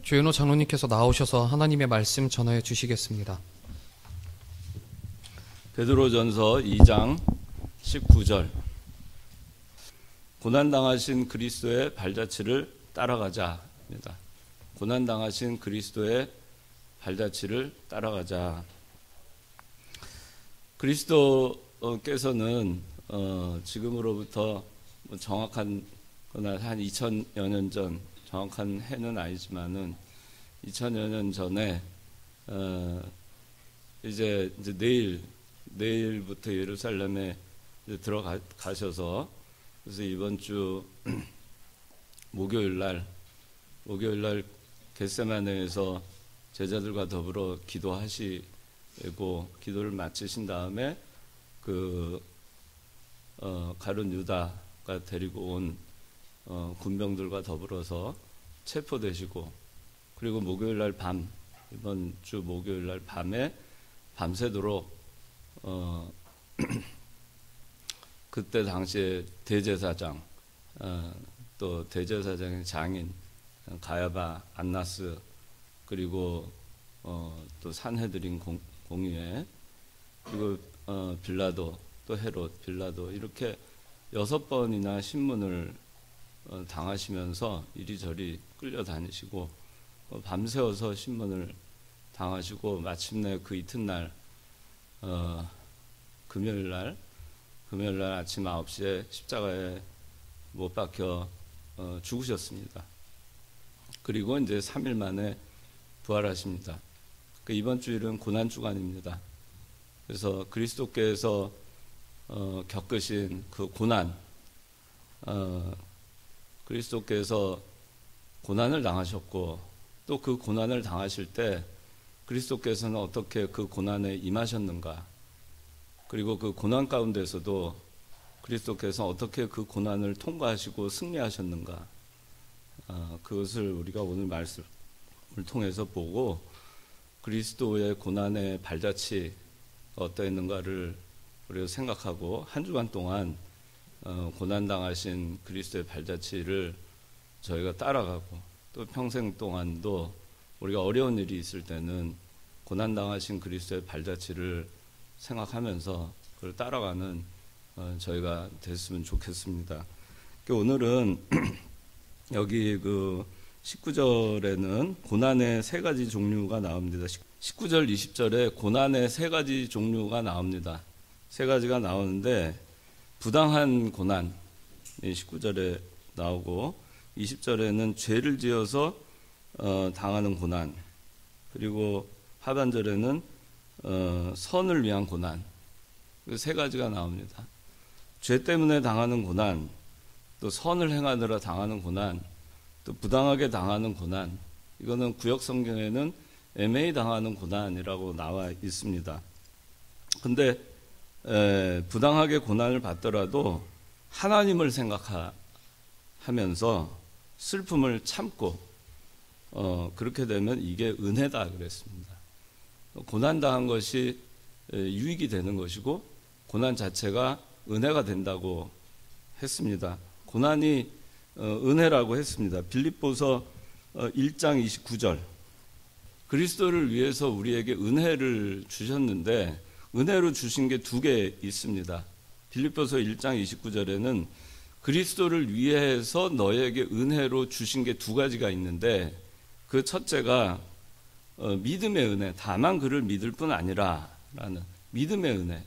조현호 장로님께서 나오셔서 하나님의 말씀 전하여 주시겠습니다. 베드로전서 2장 19절. 고난당하신 그리스도의 발자취를 따라가자입니다. 고난당하신 그리스도의 발자취를 따라가자. 그리스도께서는 지금으로부터 정확한 한 2000여 년 전, 정확한 해는 아니지만은 2000여 년 전에 이제 내일부터 예루살렘에 이제 들어가셔서, 그래서 이번 주 목요일 날 겟세마네에서 제자들과 더불어 기도하시고 기도를 마치신 다음에 가룟 유다가 데리고 온 군병들과 더불어서 체포되시고, 그리고 목요일 날 밤, 이번 주 목요일 날 밤에 밤새도록 그때 당시에 대제사장, 또 대제사장의 장인 가야바, 안나스, 그리고 또 산헤드린 공의회, 그리고 빌라도, 또 헤롯, 빌라도, 이렇게 6번이나 신문을 당하시면서 이리저리 끌려다니시고 밤새워서 신문을 당하시고, 마침내 그 이튿날 금요일 날 아침 9시에 십자가에 못 박혀 죽으셨습니다. 그리고 이제 3일 만에 부활하십니다. 이번 주일은 고난주간입니다. 그래서 그리스도께서 겪으신 그 고난, 그리스도께서 고난을 당하셨고, 또 그 고난을 당하실 때 그리스도께서는 어떻게 그 고난에 임하셨는가, 그리고 그 고난 가운데서도 그리스도께서 어떻게 그 고난을 통과하시고 승리하셨는가, 그것을 우리가 오늘 말씀을 통해서 보고 그리스도의 고난의 발자취가 어떠했는가를 우리가 생각하고, 한 주간 동안 고난당하신 그리스도의 발자취를 저희가 따라가고, 또 평생 동안도 우리가 어려운 일이 있을 때는 고난당하신 그리스도의 발자취를 생각하면서 그걸 따라가는 저희가 됐으면 좋겠습니다. 오늘은 여기 19절에는 고난의 3가지 종류가 나옵니다. 19절, 20절에 고난의 3가지 종류가 나옵니다. 3가지가 나오는데, 부당한 고난이 19절에 나오고, 20절에는 죄를 지어서 당하는 고난, 그리고 하반절에는 선을 위한 고난, 그 3가지가 나옵니다. 죄 때문에 당하는 고난, 또 선을 행하느라 당하는 고난, 또 부당하게 당하는 고난, 이거는 구역 성경에는 애매히 당하는 고난이라고 나와 있습니다. 근데 부당하게 고난을 받더라도 하나님을 생각하면서 슬픔을 참고 그렇게 되면 이게 은혜다 그랬습니다. 고난당한 것이 유익이 되는 것이고, 고난 자체가 은혜가 된다고 했습니다. 고난이 은혜라고 했습니다. 빌립보서 1장 29절. 그리스도를 위해서 우리에게 은혜를 주셨는데, 은혜로 주신 게 2개 있습니다. 빌립보서 1장 29절에는 그리스도를 위해서 너에게 은혜로 주신 게 2가지가 있는데, 그 첫째가 믿음의 은혜, 다만 그를 믿을 뿐 아니라 라는 믿음의 은혜,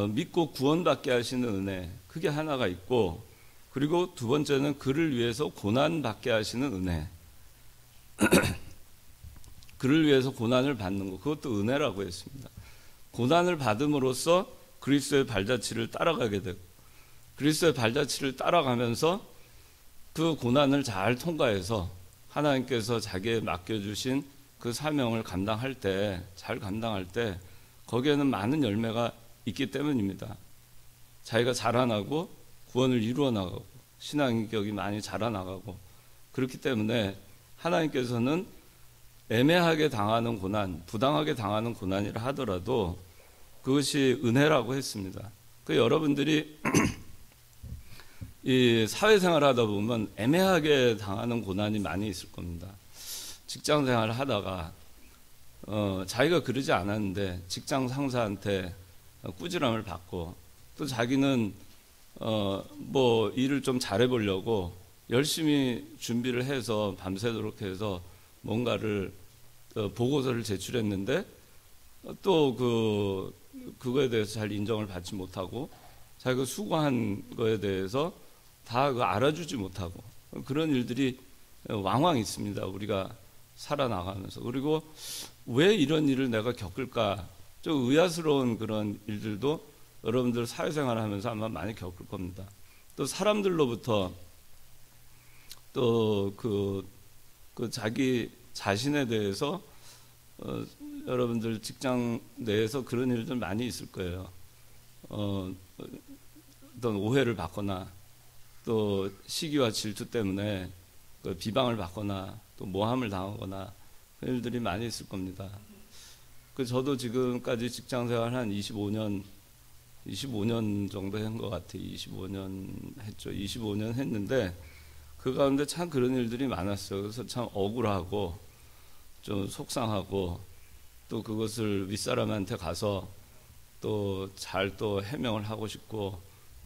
믿고 구원받게 하시는 은혜, 그게 하나가 있고, 그리고 2번째는 그를 위해서 고난받게 하시는 은혜. 그를 위해서 고난을 받는 것, 그것도 은혜라고 했습니다. 고난을 받음으로써 그리스도의 발자취를 따라가게 되고, 그리스도의 발자취를 따라가면서 그 고난을 잘 통과해서 하나님께서 자기에 맡겨주신 그 사명을 잘 감당할 때 거기에는 많은 열매가 있기 때문입니다. 자기가 자라나고 구원을 이루어 나가고 신앙인격이 많이 자라나가고, 그렇기 때문에 하나님께서는 애매하게 당하는 고난, 부당하게 당하는 고난이라 하더라도 그것이 은혜라고 했습니다. 여러분들이 이 사회생활 하다 보면 애매하게 당하는 고난이 많이 있을 겁니다. 직장 생활을 하다가 자기가 그러지 않았는데 직장 상사한테 꾸지람을 받고 또 자기는 뭐 일을 좀 잘해보려고 열심히 준비를 해서 밤새도록 해서 뭔가를 보고서를 제출했는데 또 그거에 대해서 잘 인정을 받지 못하고 자기가 수고한 거에 대해서 다 알아주지 못하고 그런 일들이 왕왕 있습니다. 우리가 살아나가면서. 그리고 왜 이런 일을 내가 겪을까? 좀 의아스러운 그런 일들도 여러분들 사회생활을 하면서 아마 많이 겪을 겁니다. 또 사람들로부터 또 자기 자신에 대해서 여러분들 직장 내에서 그런 일들 많이 있을 거예요. 어떤 오해를 받거나 또 시기와 질투 때문에 비방을 받거나 또 모함을 당하거나 그런 일들이 많이 있을 겁니다. 저도 지금까지 직장 생활 한 25년 정도 한 것 같아요. 25년 했죠. 25년 했는데 그 가운데 참 그런 일들이 많았어요. 그래서 참 억울하고 좀 속상하고 또 그것을 윗사람한테 가서 또 잘 또 해명을 하고 싶고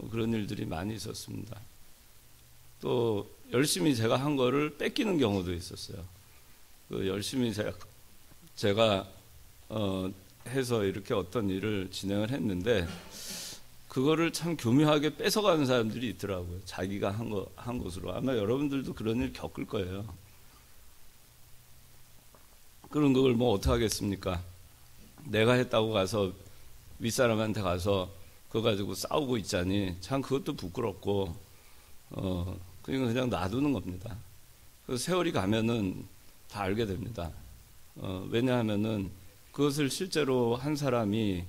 그런 일들이 많이 있었습니다. 또 열심히 제가 한 거를 뺏기는 경우도 있었어요. 열심히 제가 해서 이렇게 어떤 일을 진행을 했는데 그거를 참 교묘하게 뺏어가는 사람들이 있더라고요. 자기가 한 것으로. 아마 여러분들도 그런 일 겪을 거예요. 그런 걸 뭐 어떻게 하겠습니까? 내가 했다고 가서 윗사람한테 가서 그거 가지고 싸우고 있자니 참 그것도 부끄럽고 그냥 놔두는 겁니다. 그래서 세월이 가면은 다 알게 됩니다. 왜냐하면은 그것을 실제로 한 사람이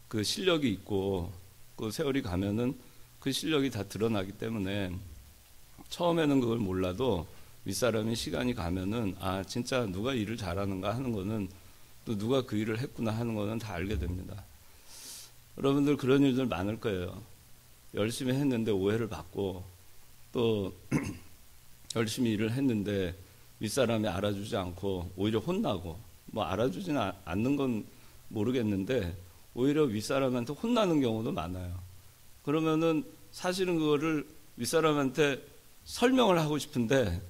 그 실력이 있고 그 세월이 가면은 그 실력이 다 드러나기 때문에 처음에는 그걸 몰라도 윗사람이 시간이 가면은 아 진짜 누가 일을 잘하는가 하는 거는 또 누가 그 일을 했구나 하는 거는 다 알게 됩니다. 여러분들 그런 일들 많을 거예요. 열심히 했는데 오해를 받고 또 열심히 일을 했는데 윗사람이 알아주지 않고 오히려 혼나고 뭐 알아주지는 않는 건 모르겠는데 오히려 윗사람한테 혼나는 경우도 많아요. 그러면은 사실은 그거를 윗사람한테 설명을 하고 싶은데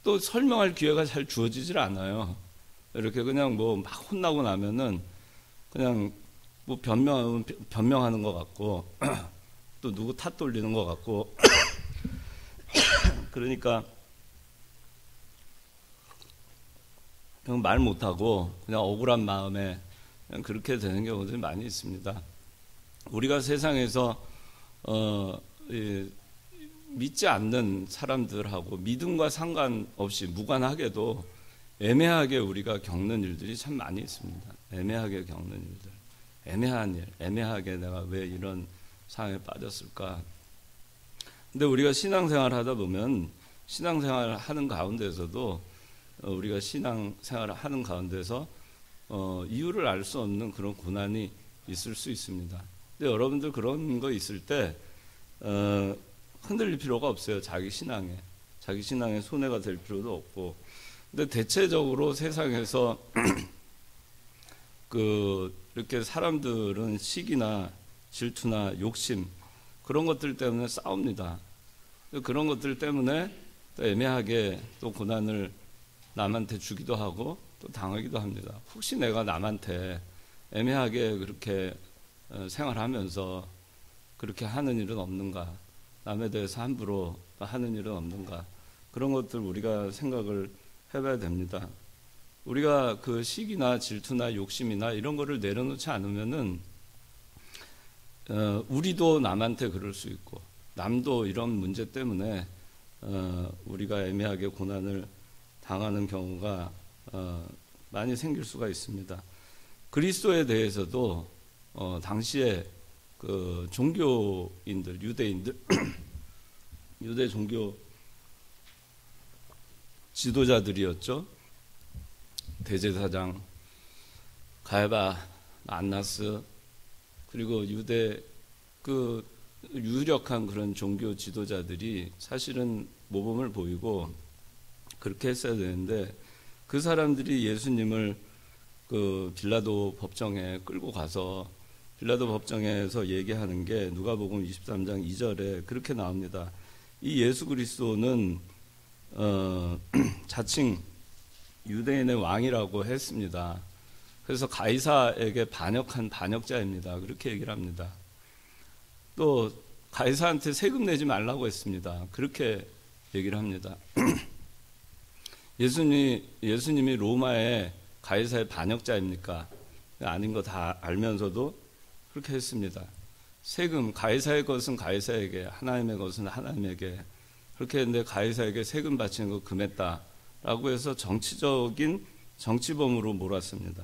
또 설명할 기회가 잘 주어지질 않아요. 이렇게 그냥 뭐 막 혼나고 나면은 그냥 뭐 변명하는 것 같고 또 누구 탓 돌리는 것 같고 그러니까 그냥 말 못하고 그냥 억울한 마음에 그냥 그렇게 되는 경우들이 많이 있습니다. 우리가 세상에서 믿지 않는 사람들하고 믿음과 상관없이 무관하게도 애매하게 우리가 겪는 일들이 참 많이 있습니다. 애매하게 겪는 일들, 애매한 일, 애매하게 내가 왜 이런 상황에 빠졌을까. 근데 우리가 신앙생활 하다 보면 신앙생활 하는 가운데서도 우리가 신앙생활을 하는 가운데서 이유를 알 수 없는 그런 고난이 있을 수 있습니다. 근데 여러분들 그런 거 있을 때 흔들릴 필요가 없어요. 자기 신앙에 손해가 될 필요도 없고. 근데 대체적으로 세상에서 이렇게 사람들은 시기나 질투나 욕심 그런 것들 때문에 싸웁니다. 그런 것들 때문에 또 애매하게 또 고난을 남한테 주기도 하고 또 당하기도 합니다. 혹시 내가 남한테 애매하게 그렇게 생활하면서 그렇게 하는 일은 없는가? 남에 대해서 함부로 하는 일은 없는가? 그런 것들 우리가 생각을 해봐야 됩니다. 우리가 그 시기나 질투나 욕심이나 이런 거를 내려놓지 않으면은 우리도 남한테 그럴 수 있고 남도 이런 문제 때문에 우리가 애매하게 고난을 당하는 경우가 많이 생길 수가 있습니다. 그리스도에 대해서도 당시에 그 종교인들, 유대인들, 유대 종교 지도자들이었죠. 대제사장, 가야바, 안나스, 그리고 유대 그 유력한 그런 종교 지도자들이 사실은 모범을 보이고 그렇게 했어야 되는데 그 사람들이 예수님을 그 빌라도 법정에 끌고 가서 빌라도 법정에서 얘기하는 게 누가복음 23장 2절에 그렇게 나옵니다. 이 예수 그리스도는 자칭 유대인의 왕이라고 했습니다. 그래서 가이사에게 반역한 반역자입니다. 그렇게 얘기를 합니다. 또 가이사한테 세금 내지 말라고 했습니다. 그렇게 얘기를 합니다. 예수님이 로마의 가이사의 반역자입니까? 아닌 거 다 알면서도 그렇게 했습니다. 세금, 가이사의 것은 가이사에게, 하나님의 것은 하나님에게, 그렇게 했는데 가이사에게 세금 바치는 거 금했다라고 해서 정치적인 정치범으로 몰았습니다.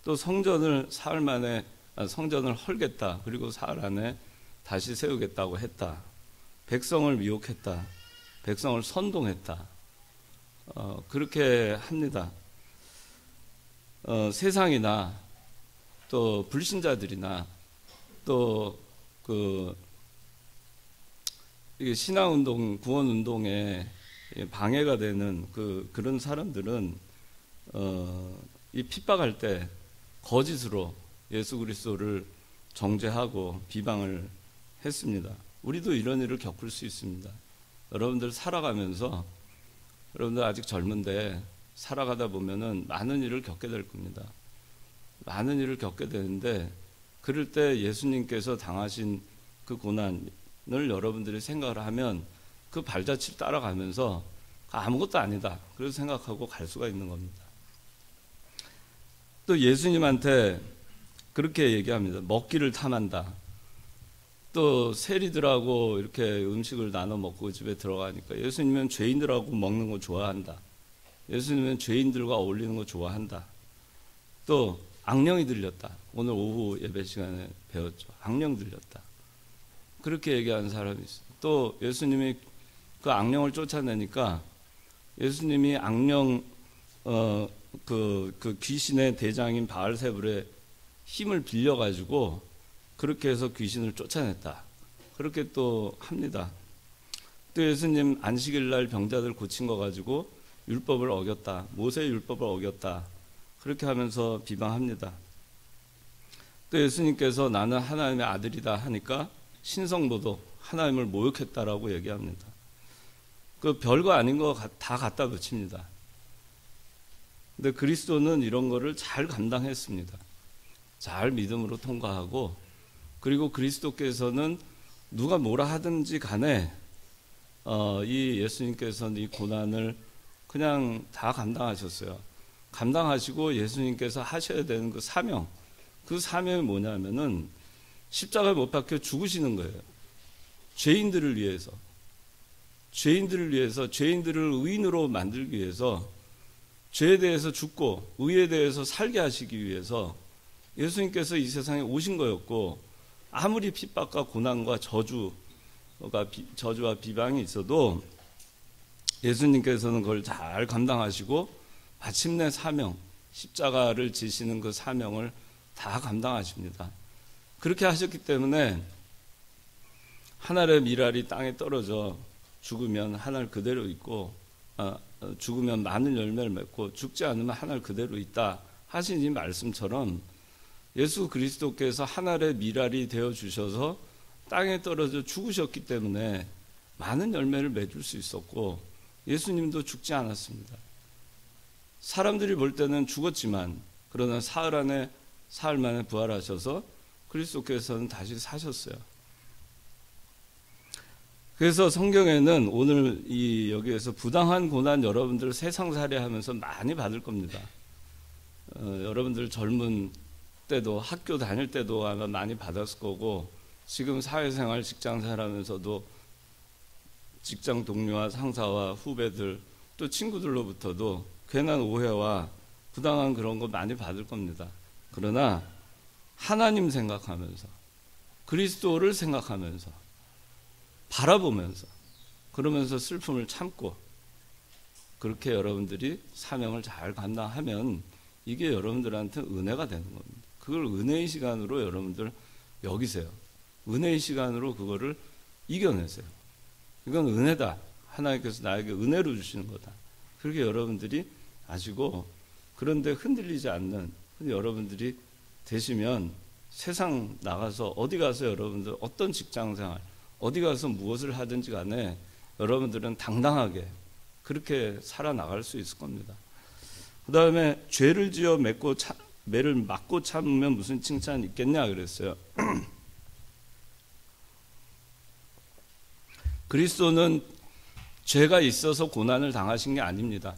또 성전을 사흘 만에 성전을 헐겠다. 그리고 사흘 안에 다시 세우겠다고 했다. 백성을 미혹했다. 백성을 선동했다. 그렇게 합니다. 세상이나 또 불신자들이나 또 그 신앙운동, 구원운동에 방해가 되는 그런 사람들은 이 핍박할 때 거짓으로 예수 그리스도를 정죄하고 비방을 했습니다. 우리도 이런 일을 겪을 수 있습니다. 여러분들 살아가면서 여러분들 아직 젊은데 살아가다 보면은 많은 일을 겪게 될 겁니다. 많은 일을 겪게 되는데 그럴 때 예수님께서 당하신 그 고난을 여러분들이 생각을 하면 그 발자취를 따라가면서 아무것도 아니다. 그래서 생각하고 갈 수가 있는 겁니다. 또 예수님한테 그렇게 얘기합니다. 먹기를 탐한다. 또 세리들하고 이렇게 음식을 나눠 먹고 집에 들어가니까 예수님은 죄인들하고 먹는 거 좋아한다. 예수님은 죄인들과 어울리는 거 좋아한다. 또 악령이 들렸다. 오늘 오후 예배 시간에 배웠죠. 악령 들렸다. 그렇게 얘기하는 사람이 있어요. 또 예수님이 그 악령을 쫓아내니까 예수님이 악령 그 귀신의 대장인 바알세불의 힘을 빌려가지고 그렇게 해서 귀신을 쫓아냈다. 그렇게 또 합니다. 또 예수님 안식일 날 병자들 고친 거 가지고 율법을 어겼다. 모세의 율법을 어겼다. 그렇게 하면서 비방합니다. 또 예수님께서 나는 하나님의 아들이다 하니까 신성모독, 하나님을 모욕했다라고 얘기합니다. 그 별거 아닌 거 다 갖다 붙입니다. 근데 그리스도는 이런 거를 잘 감당했습니다. 잘 믿음으로 통과하고, 그리고 그리스도께서는 누가 뭐라 하든지 간에 이 예수님께서는 이 고난을 그냥 다 감당하셨어요. 감당하시고 예수님께서 하셔야 되는 그 사명, 그 사명이 뭐냐면은 십자가에 못 박혀 죽으시는 거예요. 죄인들을 위해서, 죄인들을 의인으로 만들기 위해서, 죄에 대해서 죽고 의에 대해서 살게 하시기 위해서 예수님께서 이 세상에 오신 거였고, 아무리 핍박과 고난과 저주와 비방이 있어도 예수님께서는 그걸 잘 감당하시고 마침내 사명, 십자가를 지시는 그 사명을 다 감당하십니다. 그렇게 하셨기 때문에 하늘의 미랄이 땅에 떨어져 죽으면 하늘 그대로 있고, 죽으면 많은 열매를 맺고 죽지 않으면 하늘 그대로 있다 하신 이 말씀처럼 예수 그리스도께서 하늘의 미랄이 되어주셔서 땅에 떨어져 죽으셨기 때문에 많은 열매를 맺을 수 있었고, 예수님도 죽지 않았습니다. 사람들이 볼 때는 죽었지만 그러나 사흘 만에 부활하셔서 그리스도께서는 다시 사셨어요. 그래서 성경에는 오늘 여기에서 부당한 고난 여러분들 세상살이 하면서 많이 받을 겁니다. 여러분들 젊은 때도 학교 다닐 때도 아마 많이 받았을 거고, 지금 사회생활 직장생활 하면서도 직장 동료와 상사와 후배들 또 친구들로부터도 괜한 오해와 부당한 그런 거 많이 받을 겁니다. 그러나 하나님 생각하면서, 그리스도를 생각하면서, 바라보면서, 그러면서 슬픔을 참고, 그렇게 여러분들이 사명을 잘 감당하면 이게 여러분들한테 은혜가 되는 겁니다. 그걸 은혜의 시간으로 여러분들 여기세요. 은혜의 시간으로 그거를 이겨내세요. 이건 은혜다. 하나님께서 나에게 은혜로 주시는 거다. 그렇게 여러분들이 아시고 그런데 흔들리지 않는 여러분들이 되시면 세상 나가서 어디 가서 여러분들 어떤 직장생활 어디 가서 무엇을 하든지 간에 여러분들은 당당하게 그렇게 살아나갈 수 있을 겁니다. 그 다음에 죄를 지어 매를 맞고 참으면 무슨 칭찬이 있겠냐 그랬어요. 그리스도는 죄가 있어서 고난을 당하신 게 아닙니다.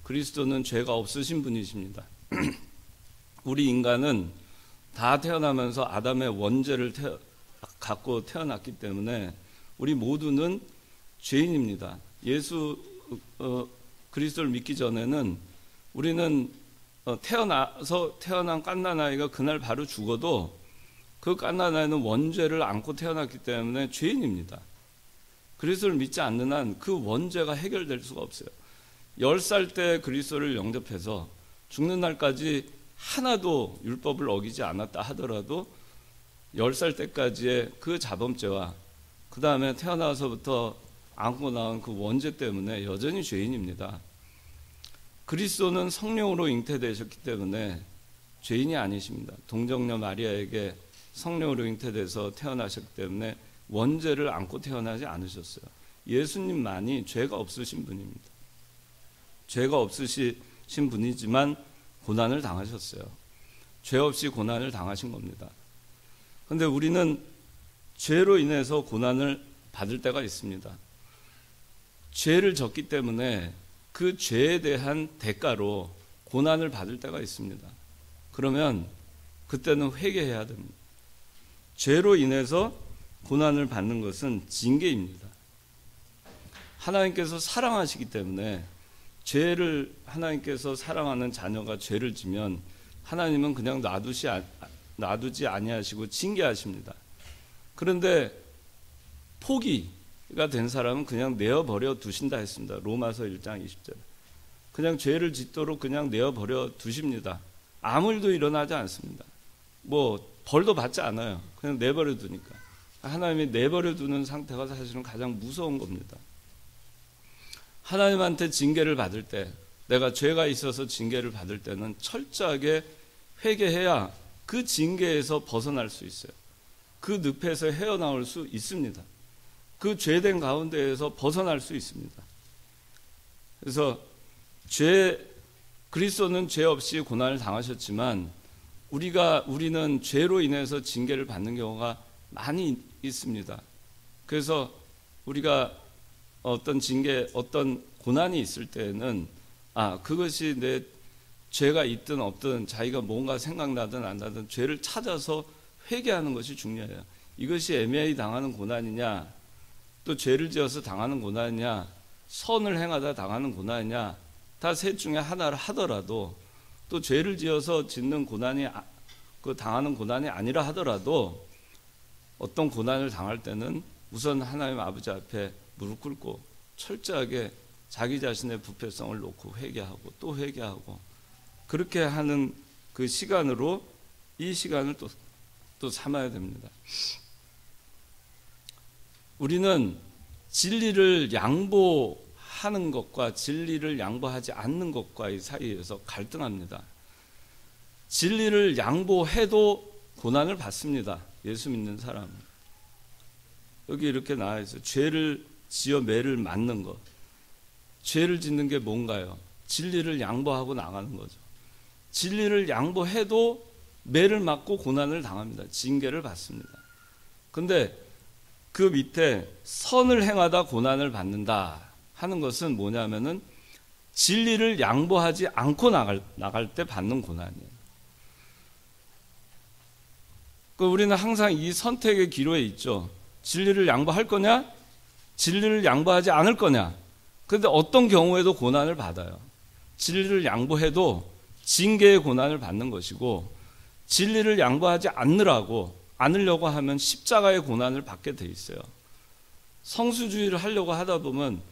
그리스도는 죄가 없으신 분이십니다. 우리 인간은 다 태어나면서 아담의 원죄를 갖고 태어났기 때문에 우리 모두는 죄인입니다. 그리스도를 믿기 전에는 우리는 태어난 갓난아이가 그날 바로 죽어도 그 갓난아이는 원죄를 안고 태어났기 때문에 죄인입니다. 그리스도를 믿지 않는 한 그 원죄가 해결될 수가 없어요. 10살 때 그리스도를 영접해서 죽는 날까지 하나도 율법을 어기지 않았다 하더라도 10살 때까지의 그 자범죄와 그 다음에 태어나서부터 안고 나온 그 원죄 때문에 여전히 죄인입니다. 그리스도는 성령으로 잉태되셨기 때문에 죄인이 아니십니다. 동정녀 마리아에게 성령으로 잉태돼서 태어나셨기 때문에 원죄를 안고 태어나지 않으셨어요. 예수님만이 죄가 없으신 분입니다. 죄가 없으신 분이지만 고난을 당하셨어요. 죄 없이 고난을 당하신 겁니다. 그런데 우리는 죄로 인해서 고난을 받을 때가 있습니다. 죄를 졌기 때문에 그 죄에 대한 대가로 고난을 받을 때가 있습니다. 그러면 그때는 회개해야 됩니다. 죄로 인해서 고난을 받는 것은 징계입니다. 하나님께서 사랑하시기 때문에 하나님께서 사랑하는 자녀가 죄를 지면 하나님은 그냥 놔두지 아니하시고 징계하십니다. 그런데 포기가 된 사람은 그냥 내어버려 두신다 했습니다. 로마서 1장 20절. 그냥 죄를 짓도록 그냥 내어버려 두십니다. 아무 일도 일어나지 않습니다. 벌도 받지 않아요. 그냥 내버려 두니까. 하나님이 내버려 두는 상태가 사실은 가장 무서운 겁니다. 하나님한테 징계를 받을 때, 내가 죄가 있어서 징계를 받을 때는 철저하게 회개해야 그 징계에서 벗어날 수 있어요. 그 늪에서 헤어나올 수 있습니다. 그 죄된 가운데에서 벗어날 수 있습니다. 그래서 그리스도는 죄 없이 고난을 당하셨지만 우리는 죄로 인해서 징계를 받는 경우가 많이 있습니다. 그래서 우리가 어떤 고난이 있을 때는 그것이 내 죄가 있든 없든 자기가 뭔가 생각나든 안 나든 죄를 찾아서 회개하는 것이 중요해요. 이것이 애매히 당하는 고난이냐, 또 죄를 지어서 당하는 고난이냐, 선을 행하다 당하는 고난이냐, 다 셋 중에 하나를 하더라도, 또 죄를 지어서 짓는 고난이 당하는 고난이 아니라 하더라도 어떤 고난을 당할 때는 우선 하나님 아버지 앞에 무릎 꿇고 철저하게 자기 자신의 부패성을 놓고 회개하고 또 회개하고 그렇게 하는 그 시간으로 이 시간을 또 삼아야 됩니다. 우리는 진리를 양보하는 것과 진리를 양보하지 않는 것과의 사이에서 갈등합니다. 진리를 양보해도 고난을 받습니다. 예수 믿는 사람은. 여기 이렇게 나와 있어요. 죄를 지어 매를 맞는 것. 죄를 짓는 게 뭔가요? 진리를 양보하고 나가는 거죠. 진리를 양보해도 매를 맞고 고난을 당합니다. 징계를 받습니다. 그런데 그 밑에 선을 행하다 고난을 받는다 하는 것은 뭐냐면은 진리를 양보하지 않고 나갈 때 받는 고난이에요. 우리는 항상 이 선택의 기로에 있죠. 진리를 양보할 거냐? 진리를 양보하지 않을 거냐? 그런데 어떤 경우에도 고난을 받아요. 진리를 양보해도 징계의 고난을 받는 것이고, 진리를 양보하지 않으려고 하면 십자가의 고난을 받게 돼 있어요. 성수주의를 하려고 하다 보면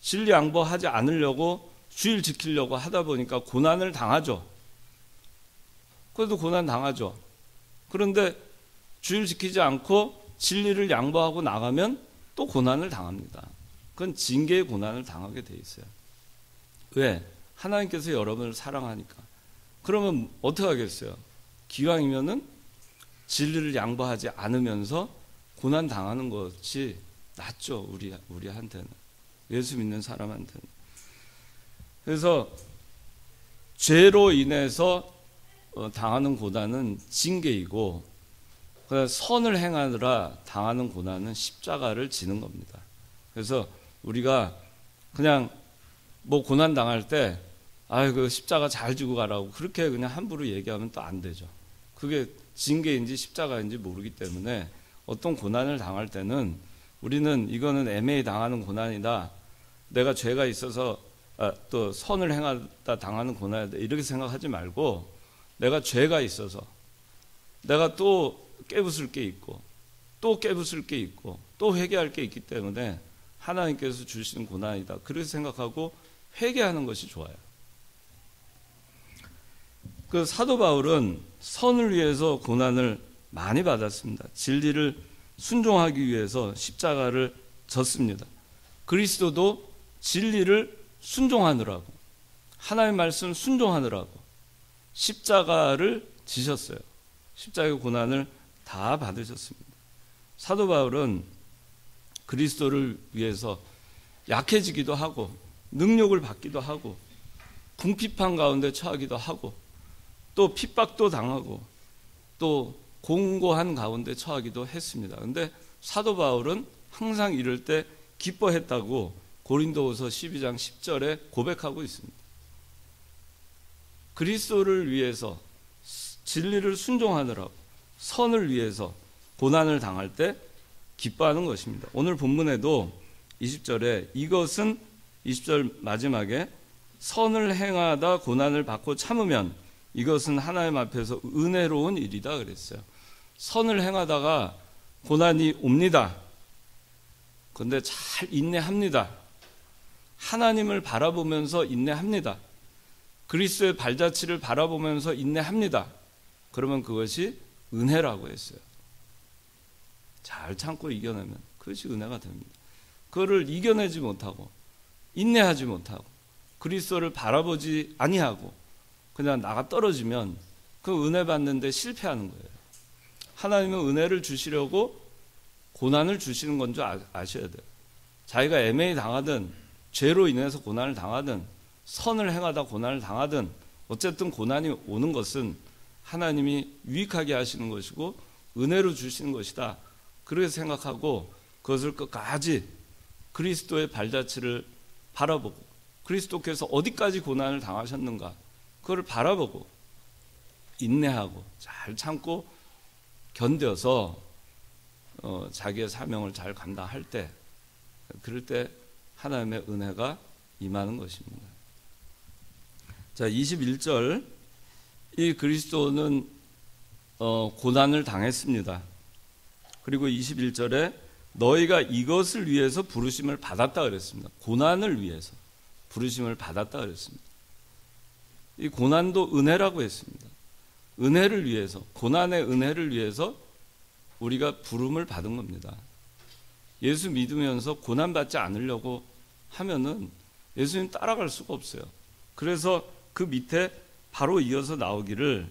진리 양보하지 않으려고 주일 지키려고 하다 보니까 고난을 당하죠. 그래도 고난 당하죠. 그런데 주일 지키지 않고 진리를 양보하고 나가면 또 고난을 당합니다. 그건 징계의 고난을 당하게 돼 있어요. 왜? 하나님께서 여러분을 사랑하니까. 그러면 어떻게 하겠어요? 기왕이면은 진리를 양보하지 않으면서 고난 당하는 것이 낫죠. 우리한테는. 예수 믿는 사람한테는. 그래서 죄로 인해서 당하는 고난은 징계이고, 선을 행하느라 당하는 고난은 십자가를 지는 겁니다. 그래서 우리가 그냥 뭐 고난 당할 때 그 십자가 잘 지고 가라고 그렇게 그냥 함부로 얘기하면 또 안 되죠. 그게 징계인지 십자가인지 모르기 때문에 어떤 고난을 당할 때는 우리는 이거는 애매히 당하는 고난이다, 내가 죄가 있어서 또 선을 행하다 당하는 고난이다, 이렇게 생각하지 말고, 내가 죄가 있어서 내가 또 깨부술 게 있고 또 깨부술 게 있고 또 회개할 게 있기 때문에 하나님께서 주시는 고난이다, 그렇게 생각하고 회개하는 것이 좋아요. 그 사도 바울은 선을 위해서 고난을 많이 받았습니다. 진리를 순종하기 위해서 십자가를 졌습니다. 그리스도도 진리를 순종하느라고, 하나님의 말씀 순종하느라고 십자가를 지셨어요. 십자가의 고난을 다 받으셨습니다. 사도 바울은 그리스도를 위해서 약해지기도 하고 능력을 받기도 하고 궁핍한 가운데 처하기도 하고 또 핍박도 당하고 또 공고한 가운데 처하기도 했습니다. 그런데 사도 바울은 항상 이럴 때 기뻐했다고 고린도후서 12장 10절에 고백하고 있습니다. 그리스도를 위해서 진리를 순종하느라고 선을 위해서 고난을 당할 때 기뻐하는 것입니다. 오늘 본문에도 20절에 이것은 20절 마지막에 선을 행하다 고난을 받고 참으면 이것은 하나님 앞에서 은혜로운 일이다 그랬어요. 선을 행하다가 고난이 옵니다. 그런데 잘 인내합니다. 하나님을 바라보면서 인내합니다. 그리스도의 발자취를 바라보면서 인내합니다. 그러면 그것이 은혜라고 했어요. 잘 참고 이겨내면 그것이 은혜가 됩니다. 그거를 이겨내지 못하고 인내하지 못하고 그리스도를 바라보지 아니하고 그냥 나가 떨어지면 그 은혜 받는데 실패하는 거예요. 하나님은 은혜를 주시려고 고난을 주시는 건 줄 아셔야 돼요. 자기가 애매히 당하든 죄로 인해서 고난을 당하든 선을 행하다 고난을 당하든 어쨌든 고난이 오는 것은 하나님이 유익하게 하시는 것이고 은혜로 주시는 것이다, 그렇게 생각하고 그것을 끝까지 그리스도의 발자취를 바라보고 그리스도께서 어디까지 고난을 당하셨는가 그걸 바라보고 인내하고 잘 참고 견뎌서 자기의 사명을 잘 감당할 때, 그럴 때 하나님의 은혜가 임하는 것입니다. 자, 21절, 이 그리스도는 고난을 당했습니다. 그리고 21절에 너희가 이것을 위해서 부르심을 받았다 그랬습니다. 고난을 위해서 부르심을 받았다 그랬습니다. 이 고난도 은혜라고 했습니다. 은혜를 위해서, 고난의 은혜를 위해서 우리가 부름을 받은 겁니다. 예수 믿으면서 고난받지 않으려고 하면은 예수님 따라갈 수가 없어요. 그래서 그 밑에 바로 이어서 나오기를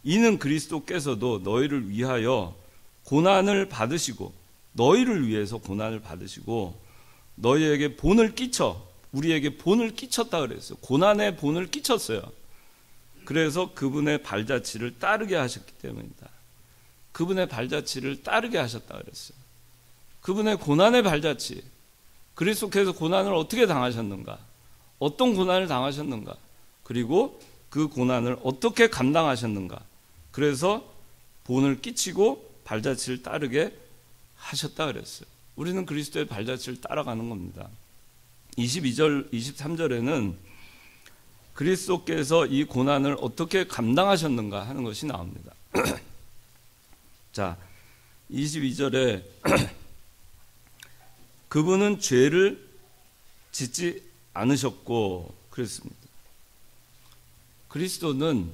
이는 그리스도께서도 너희를 위하여 고난을 받으시고 너희를 위해서 고난을 받으시고 너희에게 본을 끼쳐, 우리에게 본을 끼쳤다 그랬어요. 고난의 본을 끼쳤어요. 그래서 그분의 발자취를 따르게 하셨기 때문이다. 그분의 발자취를 따르게 하셨다 그랬어요. 그분의 고난의 발자취, 그리스도께서 고난을 어떻게 당하셨는가, 어떤 고난을 당하셨는가, 그리고 그 고난을 어떻게 감당하셨는가, 그래서 본을 끼치고 발자취를 따르게 하셨다 그랬어요. 우리는 그리스도의 발자취를 따라가는 겁니다. 22절, 23절에는 그리스도께서 이 고난을 어떻게 감당하셨는가 하는 것이 나옵니다. 자, 22절에 그분은 죄를 짓지 않으셨고 그랬습니다. 그리스도는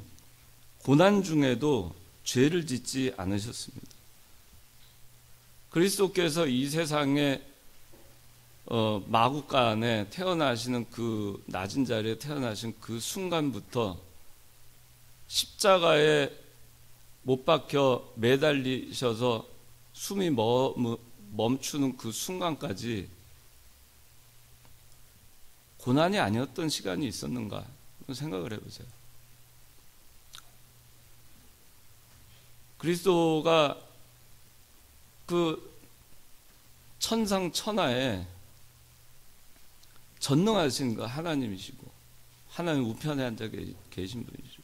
고난 중에도 죄를 짓지 않으셨습니다. 그리스도께서 이 세상에 마구간에 태어나시는 그 낮은 자리에 태어나신 그 순간부터 십자가에 못 박혀 매달리셔서 숨이 멈추는 그 순간까지 고난이 아니었던 시간이 있었는가 생각을 해보세요. 그리스도가 그 천상천하에 전능하신 그 하나님이시고 하나님 우편에 앉아 계신 분이시고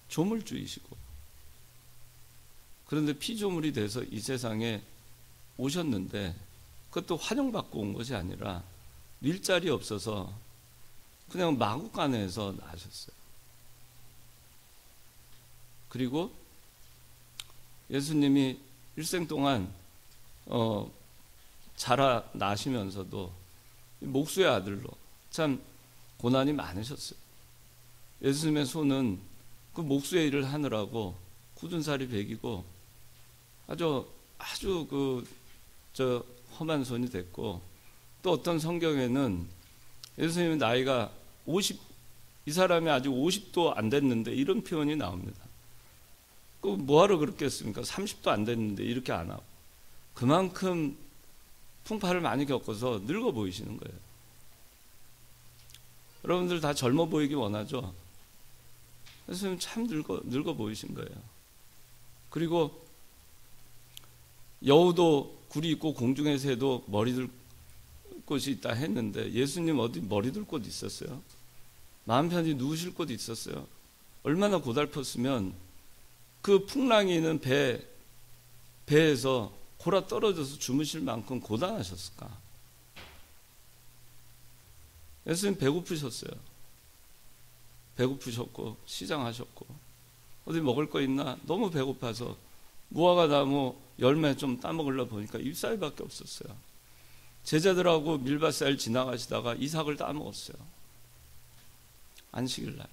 조물주이시고, 그런데 피조물이 돼서 이 세상에 오셨는데 그것도 환영받고 온 것이 아니라 일자리 없어서 그냥 마구간에서 나셨어요. 그리고 예수님이 일생 동안 자라 나시면서도 목수의 아들로 참 고난이 많으셨어요. 예수님의 손은 그 목수의 일을 하느라고 굳은 살이 배기고 아주 험한 손이 됐고, 또 어떤 성경에는 예수님의 나이가 이 사람이 아직 50도 안 됐는데 이런 표현이 나옵니다. 그 뭐하러 그렇게 했습니까? 30도 안 됐는데 이렇게 안 하고. 그만큼 풍파를 많이 겪어서 늙어 보이시는 거예요. 여러분들 다 젊어 보이기 원하죠? 예수님 참 늙어 보이신 거예요. 그리고 여우도 굴이 있고 공중의 새도 머리들 곳이 있다 했는데 예수님 어디 머리들 곳 있었어요? 마음 편히 누우실 곳 있었어요? 얼마나 고달팠으면 그 풍랑이 있는 배에서 골아 떨어져서 주무실 만큼 고단하셨을까? 예수님 배고프셨어요. 배고프셨고 시장하셨고 어디 먹을 거 있나? 너무 배고파서 무화과 나무 열매 좀 따먹으려 보니까 잎사귀밖에 없었어요. 제자들하고 밀밭사이를 지나가시다가 이삭을 따먹었어요. 안식일날.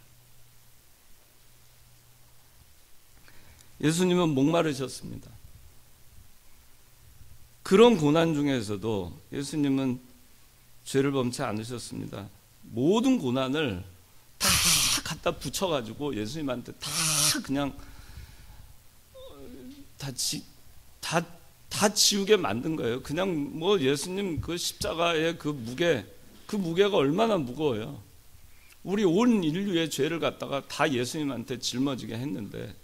예수님은 목마르셨습니다. 그런 고난 중에서도 예수님은 죄를 범치 않으셨습니다. 모든 고난을 다 갖다 붙여가지고 예수님한테 다 그냥 다 지우게 만든 거예요. 그냥 뭐 예수님 그 십자가의 그 무게가 얼마나 무거워요. 우리 온 인류의 죄를 갖다가 다 예수님한테 짊어지게 했는데,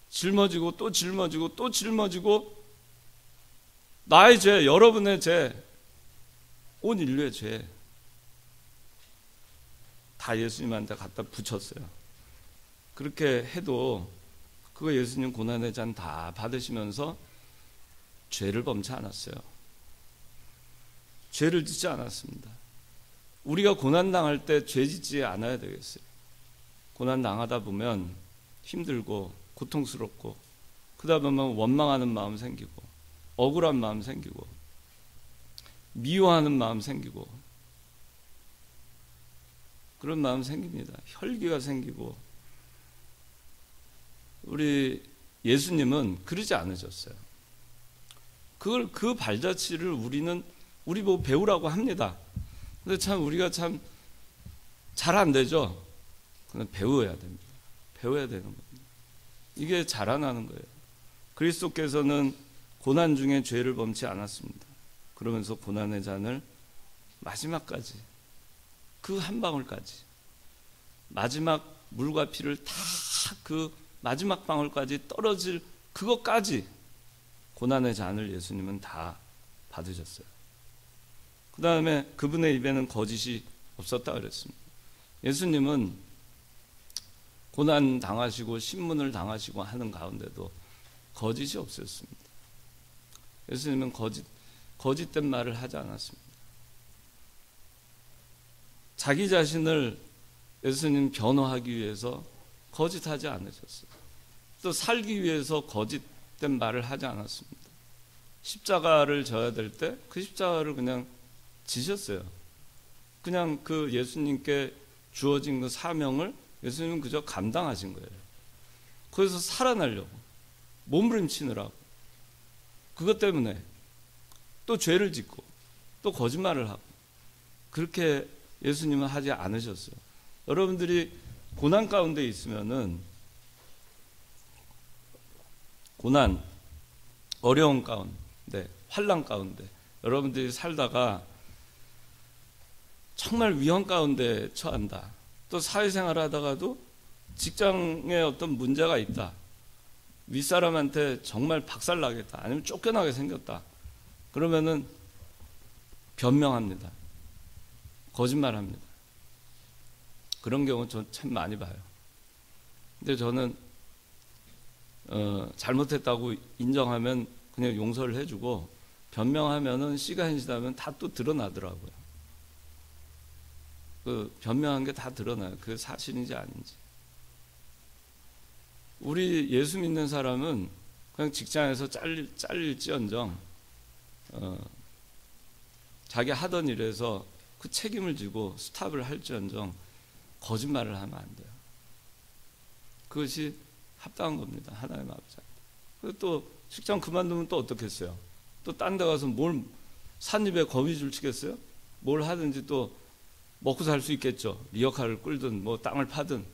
짊어지고 또 짊어지고 또 짊어지고, 나의 죄, 여러분의 죄, 온 인류의 죄 다 예수님한테 갖다 붙였어요. 그렇게 해도 그거 예수님 고난의 잔 다 받으시면서 죄를 범치 않았어요. 죄를 짓지 않았습니다. 우리가 고난당할 때 죄 짓지 않아야 되겠어요. 고난당하다 보면 힘들고 고통스럽고 그러다 보면 원망하는 마음 생기고 억울한 마음 생기고 미워하는 마음 생기고 그런 마음 생깁니다. 혈기가 생기고. 우리 예수님은 그러지 않으셨어요. 그 발자취를 우리 보고 배우라고 합니다. 근데 참 우리가 참 잘 안 되죠. 그건 배워야 됩니다. 배워야 되는 겁니다. 이게 자라나는 거예요. 그리스도께서는 고난 중에 죄를 범치 않았습니다. 그러면서 고난의 잔을 마지막까지, 그 한 방울까지, 마지막 물과 피를 다 그 마지막 방울까지 떨어질 그것까지 고난의 잔을 예수님은 다 받으셨어요. 그 다음에 그분의 입에는 거짓이 없었다 그랬습니다. 예수님은 고난 당하시고 신문을 당하시고 하는 가운데도 거짓이 없었습니다. 예수님은 거짓된 말을 하지 않았습니다. 자기 자신을 예수님 변호하기 위해서 거짓하지 않으셨어요. 또 살기 위해서 거짓된 말을 하지 않았습니다. 십자가를 져야 될 때 그 십자가를 그냥 지셨어요. 그냥 그 예수님께 주어진 그 사명을 예수님은 그저 감당하신 거예요. 거기서 살아나려고, 몸부림치느라고, 그것 때문에 또 죄를 짓고 또 거짓말을 하고. 그렇게 예수님은 하지 않으셨어요. 여러분들이 고난 가운데 있으면은, 고난, 어려운 가운데, 환난 가운데 여러분들이 살다가 정말 위험 가운데 처한다. 또 사회생활 하다가도 직장에 어떤 문제가 있다. 윗사람한테 정말 박살나겠다. 아니면 쫓겨나게 생겼다. 그러면은 변명합니다. 거짓말합니다. 그런 경우 전 참 많이 봐요. 근데 저는 잘못했다고 인정하면 그냥 용서를 해주고, 변명하면은 시간이 지나면 다 또 드러나더라고요. 그 변명한 게 다 드러나요. 그게 사실인지 아닌지. 우리 예수 믿는 사람은 그냥 직장에서 잘릴지언정 자기 하던 일에서 그 책임을 지고 스탑을 할지언정 거짓말을 하면 안 돼요. 그것이 합당한 겁니다. 하나님 아버지. 그리고 또 직장 그만두면 또 어떻겠어요? 또 딴 데 가서 뭘 삿입에 거미줄 치겠어요? 뭘 하든지 또 먹고 살 수 있겠죠. 리어카를 끌든 뭐 땅을 파든.